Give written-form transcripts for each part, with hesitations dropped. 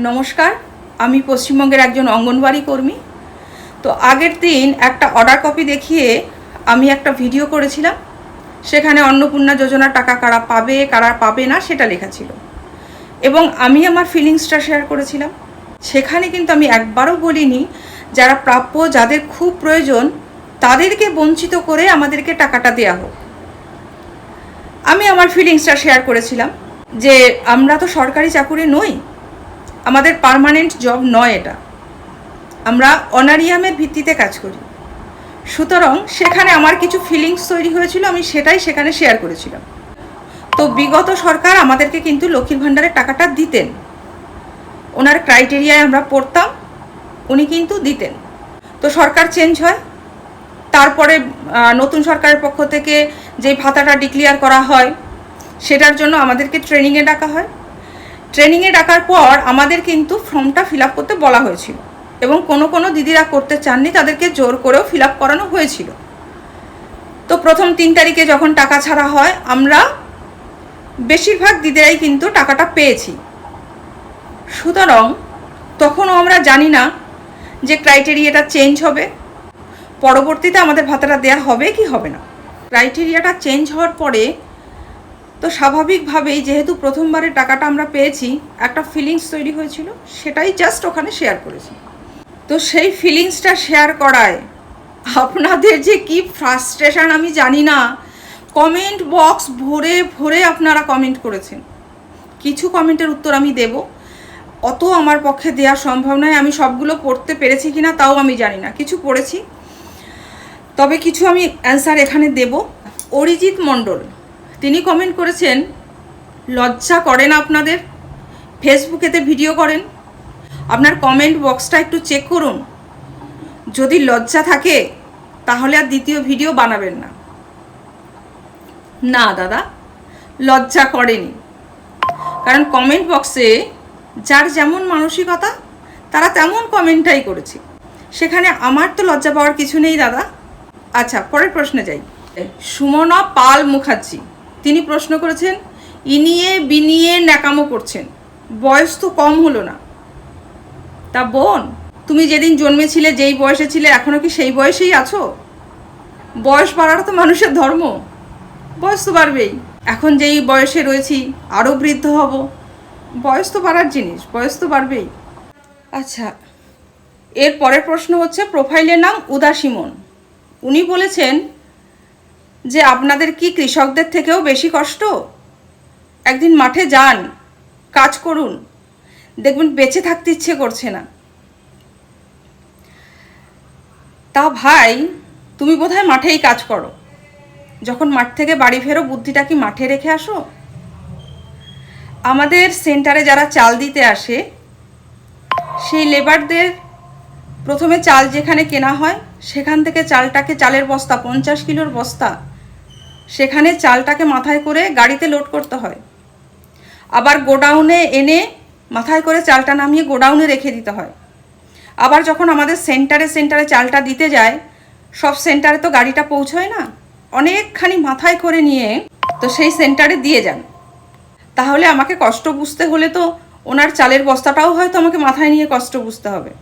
নমস্কার, আমি পশ্চিমবঙ্গের একজন অঙ্গনওয়াড়ি কর্মী। তো আগের দিন একটা অর্ডার কপি দেখিয়ে আমি একটা ভিডিও করেছিলাম। সেখানে অন্নপূর্ণা যোজনার টাকা কারা পাবে না সেটা লেখা ছিল, এবং আমি আমার ফিলিংসটা শেয়ার করেছিলাম। সেখানে কিন্তু আমি একবারও বলিনি যারা প্রাপ্য, যাদের খুব প্রয়োজন, তাদেরকে বঞ্চিত করে আমাদেরকে টাকাটা দেওয়া হোক। আমি আমার ফিলিংসটা শেয়ার করেছিলাম যে আমরা তো সরকারি চাকুরি নই, আমাদের পার্মানেন্ট জব নয়, এটা আমরা অনারিয়ামের ভিত্তিতে কাজ করি। সুতরাং সেখানে আমার কিছু ফিলিংস তৈরি হয়েছিল, আমি সেটাই সেখানে শেয়ার করেছিলাম। তো বিগত সরকার আমাদেরকে কিন্তু লক্ষ্মীর ভাণ্ডারের টাকাটা দিতেন, ওনার ক্রাইটেরিয়ায় আমরা পড়তাম, উনি কিন্তু দিতেন। তো সরকার চেঞ্জ হয়, তারপরে নতুন সরকারের পক্ষ থেকে যে ভাতাটা ডিক্লেয়ার করা হয় সেটার জন্য আমাদেরকে ট্রেনিংয়ে ডাকা হয়। ট্রেনিংয়ে ডাকার পর আমাদের কিন্তু ফর্মটা ফিল আপ করতে বলা হয়েছিল, এবং কোনো দিদিরা করতে চাননি, তাদেরকে জোর করেও ফিল আপ করানো হয়েছিল। তো প্রথম 3 তারিখে যখন টাকা ছাড়া হয়, আমরা বেশিরভাগ দিদিরাই কিন্তু টাকাটা পেয়েছি। সুতরাং তখনও আমরা জানি না যে ক্রাইটেরিয়াটা চেঞ্জ হবে, পরবর্তীতে আমাদের ভাতাটা দেয়া হবে কি হবে না। ক্রাইটেরিয়াটা চেঞ্জ হওয়ার পরে তো স্বাভাবিকভাবেই, যেহেতু প্রথমবারের টাকাটা আমরা পেয়েছি, একটা ফিলিংস তৈরি হয়েছিল, সেটাই জাস্ট ওখানে শেয়ার করেছি। তো সেই ফিলিংসটা শেয়ার করায় আপনাদের যে কি ফ্রাস্ট্রেশন আমি জানি না। কমেন্ট বক্স ভরে ভরে আপনারা কমেন্ট করেছেন। কিছু কমেন্টের উত্তর আমি দেব, অত আমার পক্ষে দেওয়া সম্ভব নয়। আমি সবগুলো পড়তে পেরেছি কিনা তাও আমি জানি না, কিছু পড়েছি, তবে কিছু আমি অ্যান্সার এখানে দেব। অরিজিৎ মণ্ডল তিনি কমেন্ট করেছেন, লজ্জা করে না আপনাদের? ফেসবুকেতে ভিডিও করেন, আপনার কমেন্ট বক্সটা একটু চেক করুন। যদি লজ্জা থাকে তাহলে আর দ্বিতীয় ভিডিও বানাবেন না। না দাদা, লজ্জা করেনি, কারণ কমেন্ট বক্সে যার যেমন মানসিকতা তারা তেমন কমেন্টটাই করেছে, সেখানে আমার তো লজ্জা পাওয়ার কিছু নেই দাদা। আচ্ছা, পরের প্রশ্নে যাই। সুমনা পাল মুখার্জি তিনি প্রশ্ন করেছেন, ইনিয়ে বিনিয়ে ন্যাকামো করছেন, বয়স তো কম হলো না। তা বোন, তুমি যেদিন জন্মেছিলে, যেই বয়সে ছিলে, এখনও কি সেই বয়সেই আছো? বয়স বাড়াটা তো মানুষের ধর্ম, বয়স তো বাড়বেই। এখন যেই বয়সে রয়েছি আরও বৃদ্ধ হব, বয়স তো বাড়ার জিনিস, বয়স তো বাড়বেই। আচ্ছা, এর পরের প্রশ্ন হচ্ছে, প্রোফাইলের নাম উদাসীমন। উনি বলেছেন যে আপনাদের কি কৃষকদের থেকেও বেশি কষ্ট? একদিন মাঠে যান, কাজ করুন, দেখবেন বেঁচে থাকতে ইচ্ছে করছে না। তা ভাই, তুমি বোধহয় মাঠেই কাজ করো, যখন মাঠ থেকে বাড়ি ফেরো বুদ্ধিটা কি মাঠে রেখে আসো? আমাদের সেন্টারে যারা চাল দিতে আসে, সেই লেবারদের প্রথমে চাল যেখানে কেনা হয় সেখান থেকে চালের বস্তা, 50 কিলোর বস্তা, সেখানে চালটাকে মাথায় করে গাড়িতে লোড করতে হয়। আবার গোডাউনে এনে মাথায় করে চালটা নামিয়ে গোডাউনে রেখে দিতে হয়। আবার যখন আমাদের সেন্টারে চালটা দিতে যায়, সব সেন্টারে তো গাড়িটা পৌঁছয় না, অনেকখানি মাথায় করে নিয়ে তো সেই সেন্টারে দিয়ে যান। তাহলে আমাকে কষ্ট বুঝতে হলে তো ওনার চালের বস্তাটাও হয়তো আমাকে মাথায় নিয়ে কষ্ট বুঝতে হবে।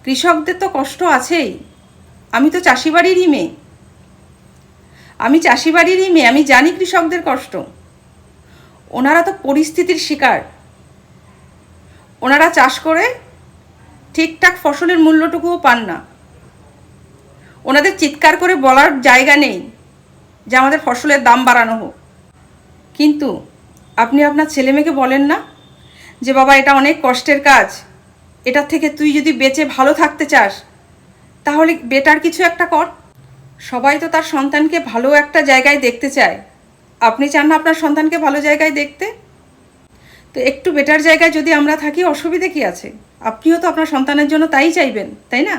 কৃষকদের তো কষ্ট আছেই। আমি তো চাষি বাড়িরই মেয়ে, আমি জানি কৃষকদের কষ্ট। ওনারা তো পরিস্থিতির শিকার। ওনারা চাষ করে ঠিকঠাক ফসলের মূল্যটুকুও পান না। ওনাদের চিৎকার করে বলার জায়গা নেই যে আমাদের ফসলের দাম বাড়ানো হোক। কিন্তু আপনি আপনার ছেলেমেয়েকে বলেন না যে বাবা, এটা অনেক কষ্টের কাজ, এটার থেকে তুই যদি বেঁচে ভালো থাকতে চাস তাহলে বেটার কিছু একটা কর। সবাই তো তার সন্তানকে ভালো একটা জায়গায় দেখতে চায়। আপনি চান না আপনার সন্তানকে ভালো জায়গায় দেখতে? তো একটু বেটার জায়গায় যদি আমরা থাকি, অসুবিধে কি আছে? আপনিও তো আপনার সন্তানের জন্য তাই চাইবেন, তাই না?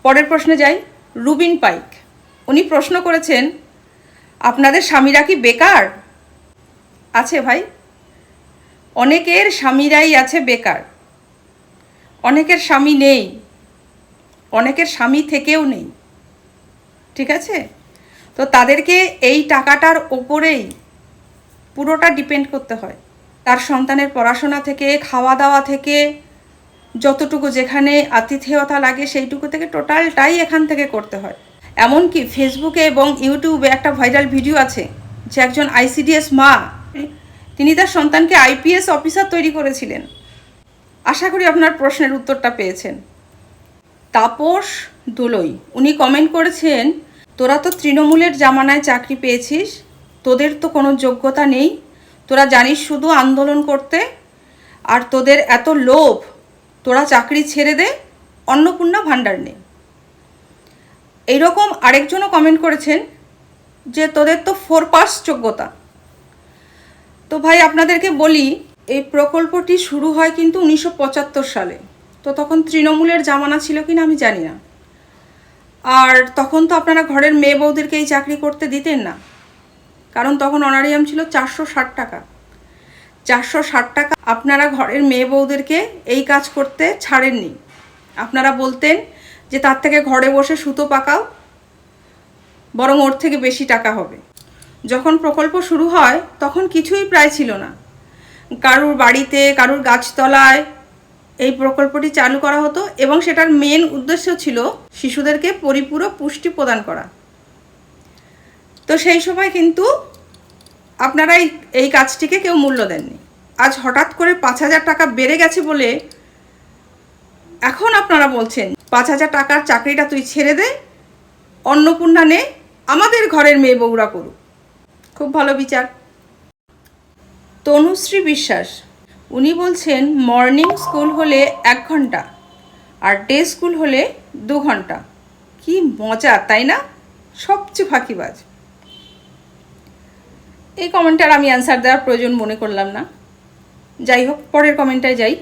পরের প্রশ্নে যাই। রুবিন পাইক উনি প্রশ্ন করেছেন, আপনাদের স্বামীরা কি বেকার? আছে ভাই, অনেকের স্বামীরাই আছে বেকার, অনেকের স্বামী নেই, অনেকের স্বামী থেকেও নেই, ঠিক আছে? তো তাদেরকে এই টাকাটার ওপরেই পুরোটা ডিপেন্ড করতে হয়। তার সন্তানের পড়াশোনা থেকে, খাওয়া দাওয়া থেকে, যতটুকু যেখানে আতিথেয়তা লাগে সেইটুকু থেকে টোটালটাই এখান থেকে করতে হয়। এমনকি ফেসবুকে এবং ইউটিউবে একটা ভাইরাল ভিডিও আছে যে একজন আইসিডিএস মা, তিনি তার সন্তানকে আইপিএস অফিসার তৈরি করেছিলেন। আশা করি আপনার প্রশ্নের উত্তরটা পেয়েছেন। তাপস দোলই উনি কমেন্ট করেছেন, তোরা তো তৃণমূলের জামানায় চাকরি পেয়েছিস, তোদের তো কোনো যোগ্যতা নেই, তোরা জানিস শুধু আন্দোলন করতে, আর তোদের এত লোভ, তোরা চাকরি ছেড়ে দে, অন্নপূর্ণা ভাণ্ডার নে। এইরকম আরেকজনও কমেন্ট করেছেন যে তোদের তো 4 পাস যোগ্যতা। তো ভাই আপনাদেরকে বলি, এই প্রকল্পটি শুরু হয় কিন্তু 1975 সালে। তো তখন তৃণমূলের জামানা ছিল কিনা আমি জানি না। আর তখন তো আপনারা ঘরের মেয়ে বউদেরকে এই চাকরি করতে দিতেন না, কারণ তখন অনারিয়াম ছিল 460 টাকা। 460 টাকা আপনারা ঘরের মেয়ে বউদেরকে এই কাজ করতে ছাড়েননি। আপনারা বলতেন যে তার থেকে ঘরে বসে সুতো পাকাও, বরং ওর থেকে বেশি টাকা হবে। যখন প্রকল্প শুরু হয় তখন কিছুই প্রায় ছিল না। কারুর বাড়িতে, কারুর গাছতলায় এই প্রকল্পটি চালু করা হতো এবং সেটার মেন উদ্দেশ্য ছিল শিশুদেরকে পরিপূরক পুষ্টি প্রদান করা। তো সেই সময় কিন্তু আপনারা এই কাজটিকে কেউ মূল্য দেননি। আজ হঠাৎ করে 5,000 টাকা বেড়ে গেছে বলে এখন আপনারা বলছেন 5,000 টাকার চাকরিটা তুই ছেড়ে দে, অন্নপূর্ণা নে, আমাদের ঘরের মেয়ে বউরা করুক। খুব ভালো বিচার। তনুশ্রী বিশ্বাস উনি বলছেন, মর্নিং স্কুল হলে 1 ঘন্টা আর ডে স্কুল হলে 2 ঘন্টা। কি মজা, তাই না? সবচেয়ে ফাঁকিবাজ। এই কমেন্টার আমি অ্যান্সার দেওয়ার প্রয়োজন মনে করলাম না। যাই হোক, পরের কমেন্টে যাই।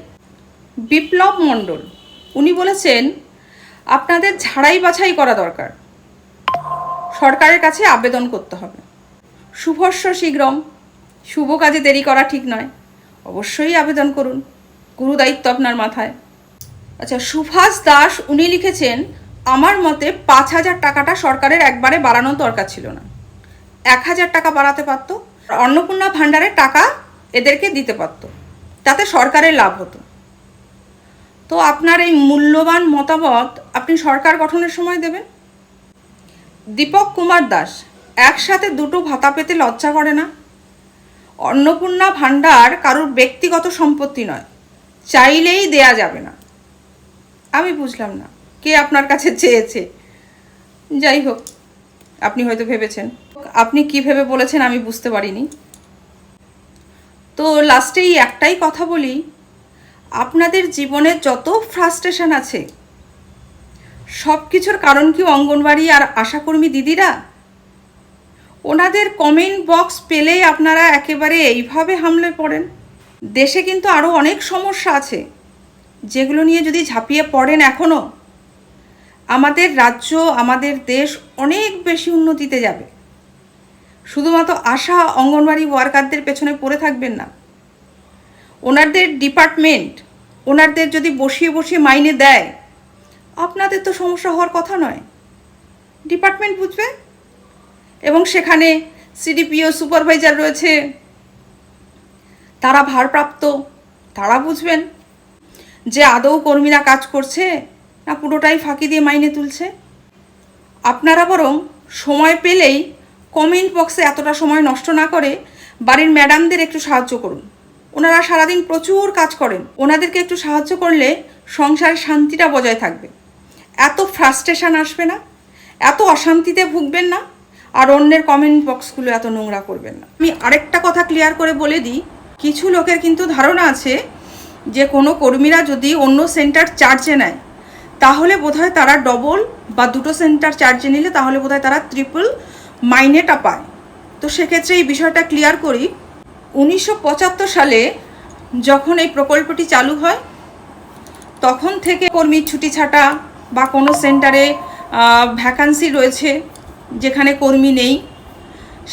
বিপ্লব মণ্ডল উনি বলেছেন, আপনাদের ঝাড়াই বাছাই করা দরকার, সরকারের কাছে আবেদন করতে হবে। শুভস্য শীঘ্রম, শুভ কাজে দেরি করা ঠিক নয়, অবশ্যই আবেদন করুন, গুরু দায়িত্ব আপনার মাথায়। আচ্ছা, সুভাষ দাস উনি লিখেছেন, আমার মতে 5,000 টাকাটা সরকারের একবারে বাড়ানোর দরকার ছিল না, 1,000 টাকা বাড়াতে পারতো, অন্নপূর্ণা ভাণ্ডারের টাকা এদেরকে দিতে পারতো, তাতে সরকারের লাভ হতো। তো আপনার এই মূল্যবান মতামত আপনি সরকার গঠনের সময় দেবেন। দীপক কুমার দাস, একসাথে 2টো ভাতা পেতে লজ্জা করে না? অন্নপূর্ণা ভাণ্ডার কারোর ব্যক্তিগত সম্পত্তি নয়, চাইলেই দেয়া যাবে না। আমি বুঝলাম না কে আপনার কাছে চেয়েছে। যাই হোক, আপনি হয়তো ভেবেছেন, আপনি কি ভেবে বলেছেন আমি বুঝতে পারিনি। তো লাস্টেই একটাই কথা বলি, আপনাদের জীবনে যত ফ্রাস্ট্রেশন আছে সব কিছুর কারণ কি অঙ্গনওয়াড়ি আর আশাকর্মী দিদিরা? ওনাদের কমেন্ট বক্স পেলেই আপনারা একেবারে এইভাবে হামলে পড়েন। দেশে কিন্তু আরও অনেক সমস্যা আছে, যেগুলো নিয়ে যদি ঝাঁপিয়ে পড়েন এখনও, আমাদের রাজ্য, আমাদের দেশ অনেক বেশি উন্নতিতে যাবে। শুধুমাত্র আশা অঙ্গনওয়াড়ি ওয়ার্কারদের পেছনে পড়ে থাকবেন না। ওনাদের ডিপার্টমেন্ট, ওনাদের যদি বসিয়ে বসিয়ে মাইনে দেয়, আপনাদের তো সমস্যা হওয়ার কথা নয়। ডিপার্টমেন্ট বুঝবে, এবং সেখানে সিডিপিও, সুপারভাইজার রয়েছে, তারা ভারপ্রাপ্ত, তারা বুঝবেন যে আদৌ কর্মীরা কাজ করছে না পুরোটাই ফাঁকি দিয়ে মাইনে তুলছে। আপনারা বরং সময় পেলেই কমেন্ট বক্সে এতটা সময় নষ্ট না করে বাড়ির ম্যাডামদের একটু সাহায্য করুন। ওনারা সারাদিন প্রচুর কাজ করেন, ওনাদেরকে একটু সাহায্য করলে সংসারের শান্তিটা বজায় থাকবে। এত ফ্রাস্ট্রেশন আসবে না, এত অশান্তিতে ভুগবেন না, আর অন্যের কমেন্ট বক্সগুলো এত নোংরা করবেন না। আমি আরেকটা কথা ক্লিয়ার করে বলে দিই, কিছু লোকের কিন্তু ধারণা আছে যে কোনো কর্মীরা যদি অন্য সেন্টার চার্জে নেয় তাহলে বোধহয় তারা ডবল, বা 2টো সেন্টার চার্জে নিলে তাহলে বোধহয় তারা ট্রিপল মাইনেটা পায়। তো সেক্ষেত্রে এই বিষয়টা ক্লিয়ার করি। 1975 সালে যখন এই প্রকল্পটি চালু হয় তখন থেকে কর্মীর ছুটি ছাটা বা কোনো সেন্টারে ভ্যাকান্সি রয়েছে যেখানে কর্মী নেই,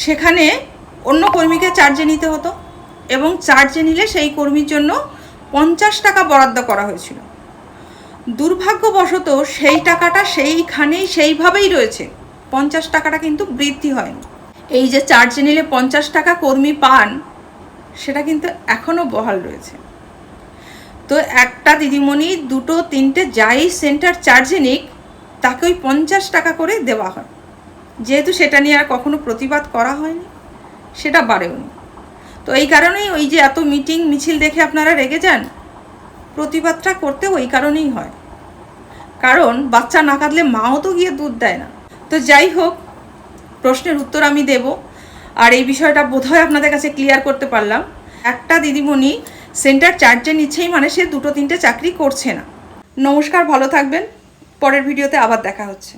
সেখানে অন্য কর্মীকে চার্জে নিতে হতো, এবং চার্জে নিলে সেই কর্মীর জন্য 50 টাকা বরাদ্দ করা হয়েছিল। দুর্ভাগ্যবশত সেই টাকাটা সেইখানেই সেইভাবেই রয়েছে, 50 টাকাটা কিন্তু বৃদ্ধি হয়নি। এই যে চার্জে নিলে 50 টাকা কর্মী পান, সেটা কিন্তু এখনও বহাল রয়েছে। তো একটা দিদিমণি 2-3টে যাই সেন্টার চার্জে নিক, তাকে ওই 50 টাকা করে দেওয়া হয়। যেহেতু সেটা নিয়ে আর কখনো প্রতিবাদ করা হয়নি, সেটা বাড়েওনি। তো এই কারণেই ওই যে এত মিটিং মিছিল দেখে আপনারা রেগে যান, প্রতিবাদটা করতে ওই কারণেই হয়, কারণ বাচ্চা না কাঁদলে মাও তো গিয়ে দুধ দেয় না। তো যাই হোক, প্রশ্নের উত্তর আমি দেব, আর এই বিষয়টা বোধহয় আপনাদের কাছে ক্লিয়ার করতে পারলাম। একটা দিদিমণি সেন্টার চার্জে নিচ্ছেই মানে সে 2-3টে চাকরি করছে না। নমস্কার, ভালো থাকবেন। পরের ভিডিওতে আবার দেখা হচ্ছে।